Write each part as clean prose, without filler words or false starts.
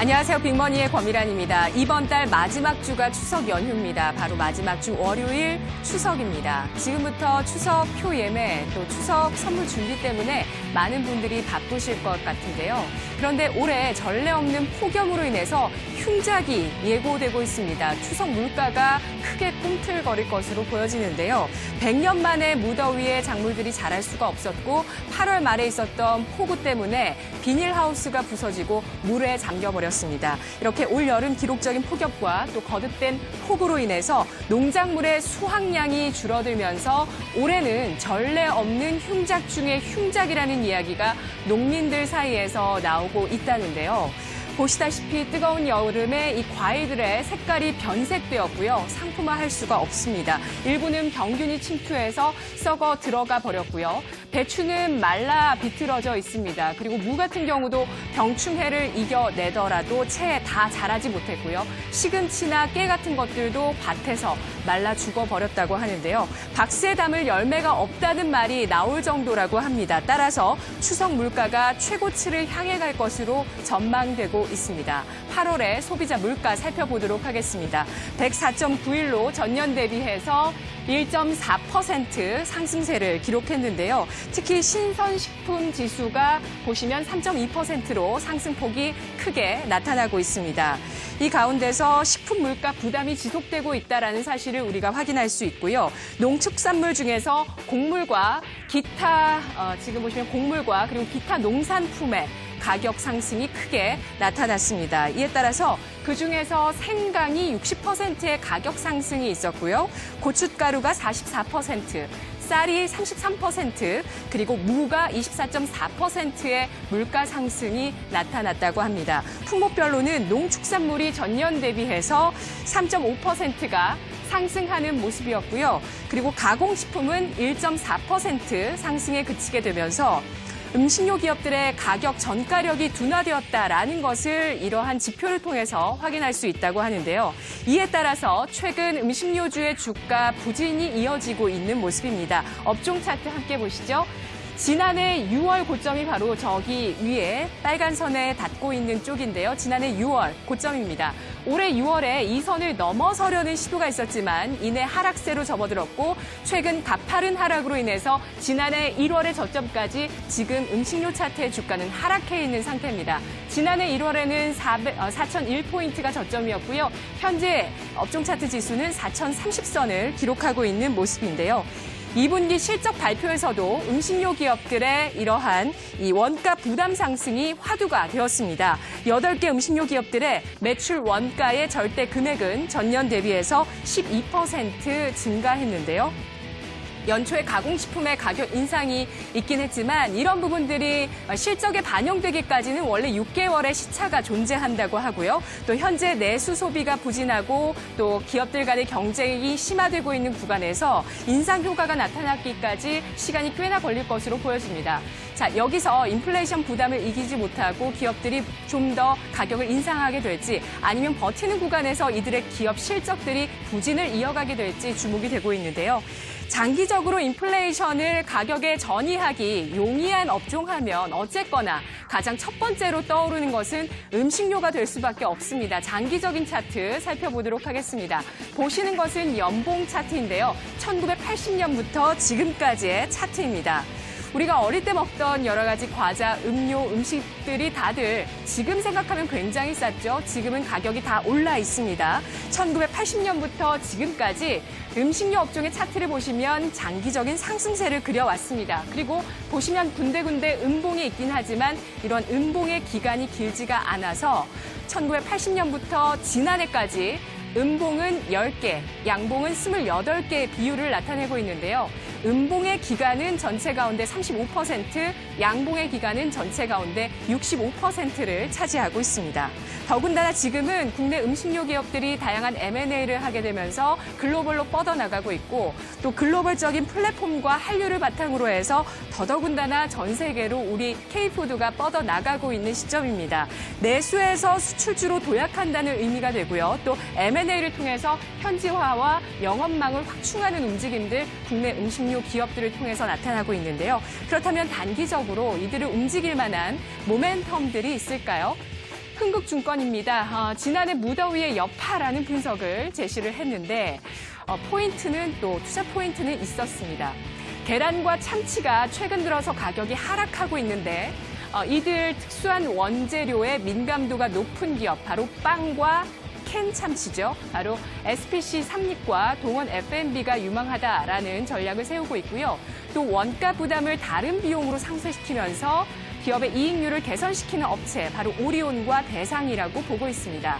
안녕하세요. 빅머니의 권미란입니다. 이번 달 마지막 주가 추석 연휴입니다. 바로 마지막 주 월요일 추석입니다. 지금부터 추석 표 예매 또 추석 선물 준비 때문에 많은 분들이 바쁘실 것 같은데요. 그런데 올해 전례 없는 폭염으로 인해서 흉작이 예고되고 있습니다. 추석 물가가 크게 꿈틀거릴 것으로 보여지는데요. 100년 만에 무더위에 작물들이 자랄 수가 없었고 8월 말에 있었던 폭우 때문에 비닐하우스가 부서지고 물에 잠겨버렸습니다. 이렇게 올 여름 기록적인 폭염과 또 거듭된 폭우로 인해서 농작물의 수확량이 줄어들면서 올해는 전례 없는 흉작 중에 흉작이라는 이야기가 농민들 사이에서 나오고 있다는데요. 보시다시피 뜨거운 여름에 이 과일들의 색깔이 변색되었고요. 상품화할 수가 없습니다. 일부는 병균이 침투해서 썩어 들어가 버렸고요. 배추는 말라 비틀어져 있습니다. 그리고 무 같은 경우도 병충해를 이겨내더라도 채에 다 자라지 못했고요. 시금치나 깨 같은 것들도 밭에서 말라 죽어버렸다고 하는데요. 박스에 담을 열매가 없다는 말이 나올 정도라고 합니다. 따라서 추석 물가가 최고치를 향해 갈 것으로 전망되고 있습니다. 8월에 소비자 물가 살펴보도록 하겠습니다. 104.91로 전년 대비해서 1.4% 상승세를 기록했는데요. 특히 신선식품 지수가 보시면 3.2%로 상승폭이 크게 나타나고 있습니다. 이 가운데서 식품 물가 부담이 지속되고 있다는 사실을 우리가 확인할 수 있고요. 농축산물 중에서 곡물과 기타, 지금 보시면 곡물과 그리고 기타 농산품의 가격 상승이 크게 나타났습니다. 이에 따라서 그중에서 생강이 60%의 가격 상승이 있었고요. 고춧가루가 44%, 쌀이 33%, 그리고 무가 24.4%의 물가 상승이 나타났다고 합니다. 품목별로는 농축산물이 전년 대비해서 3.5%가 상승하는 모습이었고요. 그리고 가공식품은 1.4% 상승에 그치게 되면서 음식료 기업들의 가격 전가력이 둔화되었다라는 것을 이러한 지표를 통해서 확인할 수 있다고 하는데요. 이에 따라서 최근 음식료주의 주가 부진이 이어지고 있는 모습입니다. 업종 차트 함께 보시죠. 지난해 6월 고점이 바로 저기 위에 빨간 선에 닿고 있는 쪽인데요. 지난해 6월 고점입니다. 올해 6월에 이 선을 넘어서려는 시도가 있었지만 이내 하락세로 접어들었고 최근 가파른 하락으로 인해서 지난해 1월의 저점까지 지금 음식료 차트의 주가는 하락해 있는 상태입니다. 지난해 1월에는 4,001포인트가 저점이었고요. 현재 업종 차트 지수는 4,030선을 기록하고 있는 모습인데요. 2분기 실적 발표에서도 음식료 기업들의 이러한 이 원가 부담 상승이 화두가 되었습니다. 8개 음식료 기업들의 매출 원가의 절대 금액은 전년 대비해서 12% 증가했는데요. 연초에 가공식품의 가격 인상이 있긴 했지만 이런 부분들이 실적에 반영되기까지는 원래 6개월의 시차가 존재한다고 하고요. 또 현재 내수 소비가 부진하고 또 기업들 간의 경쟁이 심화되고 있는 구간에서 인상 효과가 나타나기까지 시간이 꽤나 걸릴 것으로 보여집니다. 자, 여기서 인플레이션 부담을 이기지 못하고 기업들이 좀 더 가격을 인상하게 될지 아니면 버티는 구간에서 이들의 기업 실적들이 부진을 이어가게 될지 주목이 되고 있는데요. 장기적으로 인플레이션을 가격에 전이하기 용이한 업종하면 어쨌거나 가장 첫 번째로 떠오르는 것은 음식료가 될 수밖에 없습니다. 장기적인 차트 살펴보도록 하겠습니다. 보시는 것은 연봉 차트인데요. 1980년부터 지금까지의 차트입니다. 우리가 어릴 때 먹던 여러 가지 과자, 음료, 음식들이 다들 지금 생각하면 굉장히 쌌죠. 지금은 가격이 다 올라 있습니다. 1980년부터 지금까지 음식료 업종의 차트를 보시면 장기적인 상승세를 그려왔습니다. 그리고 보시면 군데군데 음봉이 있긴 하지만 이런 음봉의 기간이 길지가 않아서 1980년부터 지난해까지 음봉은 10개, 양봉은 28개의 비율을 나타내고 있는데요. 음봉의 기간은 전체 가운데 35%, 양봉의 기간은 전체 가운데 65%를 차지하고 있습니다. 더군다나 지금은 국내 음식료 기업들이 다양한 M&A를 하게 되면서 글로벌로 뻗어나가고 있고 또 글로벌적인 플랫폼과 한류를 바탕으로 해서 더더군다나 전 세계로 우리 K푸드가 뻗어나가고 있는 시점입니다. 내수에서 수출주로 도약한다는 의미가 되고요. 또 M&A를 통해서 현지화와 영업망을 확충하는 움직임들 국내 음식료 기업들을 통해서 나타나고 있는데요. 그렇다면 단기적으로 이들을 움직일 만한 모멘텀들이 있을까요? 흥국증권입니다. 지난해 무더위의 여파라는 분석을 제시를 했는데 포인트는 또 투자 포인트는 있었습니다. 계란과 참치가 최근 들어서 가격이 하락하고 있는데 이들 특수한 원재료의 민감도가 높은 기업, 바로 빵과 캔 참치죠. 바로 SPC 삼립과 동원 F&B가 유망하다라는 전략을 세우고 있고요. 또 원가 부담을 다른 비용으로 상쇄시키면서 기업의 이익률을 개선시키는 업체, 바로 오리온과 대상이라고 보고 있습니다.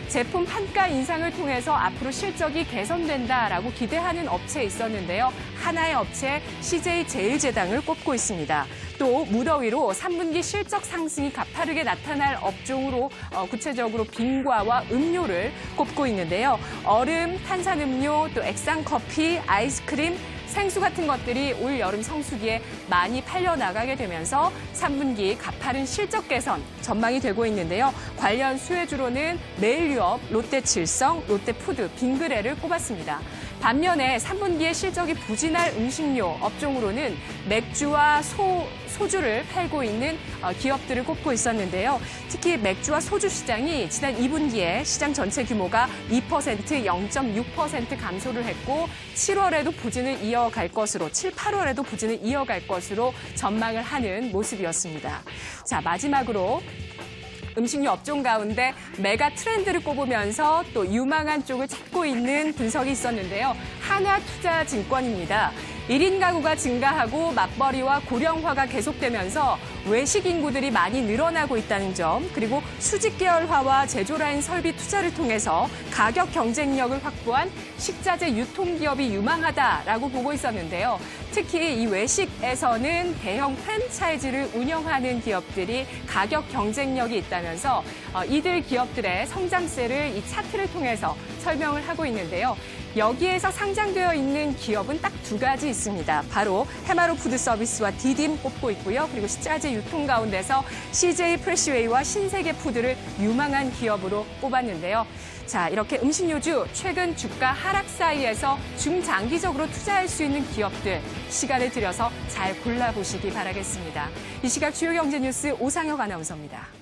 제품 판가 인상을 통해서 앞으로 실적이 개선된다라고 기대하는 업체에 있었는데요. 하나의 업체 CJ제일제당을 꼽고 있습니다. 또 무더위로 3분기 실적 상승이 가파르게 나타날 업종으로 구체적으로 빙과와 음료를 꼽고 있는데요. 얼음, 탄산음료, 또 액상커피, 아이스크림, 생수 같은 것들이 올 여름 성수기에 많이 팔려나가게 되면서 3분기 가파른 실적 개선 전망이 되고 있는데요. 관련 수혜주로는 메일유업, 롯데칠성, 롯데푸드, 빙그레를 꼽았습니다. 반면에 3분기에 실적이 부진할 음식료 업종으로는 맥주와 소주를 팔고 있는 기업들을 꼽고 있었는데요. 특히 맥주와 소주 시장이 지난 2분기에 시장 전체 규모가 2%, 0.6% 감소를 했고 7월에도 부진을 이어갈 것으로 7, 8월에도 부진을 이어갈 것으로 전망을 하는 모습이었습니다. 자, 마지막으로 음식료 업종 가운데 메가 트렌드를 꼽으면서 또 유망한 쪽을 찾고 있는 분석이 있었는데요. 하나투자증권입니다. 1인 가구가 증가하고 맞벌이와 고령화가 계속되면서 외식 인구들이 많이 늘어나고 있다는 점, 그리고 수직 계열화와 제조라인 설비 투자를 통해서 가격 경쟁력을 확보한 식자재 유통기업이 유망하다라고 보고 있었는데요. 특히 이 외식에서는 대형 프랜차이즈를 운영하는 기업들이 가격 경쟁력이 있다면서 이들 기업들의 성장세를 이 차트를 통해서 설명을 하고 있는데요. 여기에서 상장되어 있는 기업은 딱 두 가지 있습니다. 바로 해마로 푸드서비스와 디딤 꼽고 있고요. 그리고 식자재 유통 가운데서 CJ 프레시웨이와 신세계 푸드를 유망한 기업으로 꼽았는데요. 자, 이렇게 음식료주 최근 주가 하락 사이에서 중장기적으로 투자할 수 있는 기업들 시간을 들여서 잘 골라보시기 바라겠습니다. 이 시각 주요 경제 뉴스 오상혁 아나운서입니다.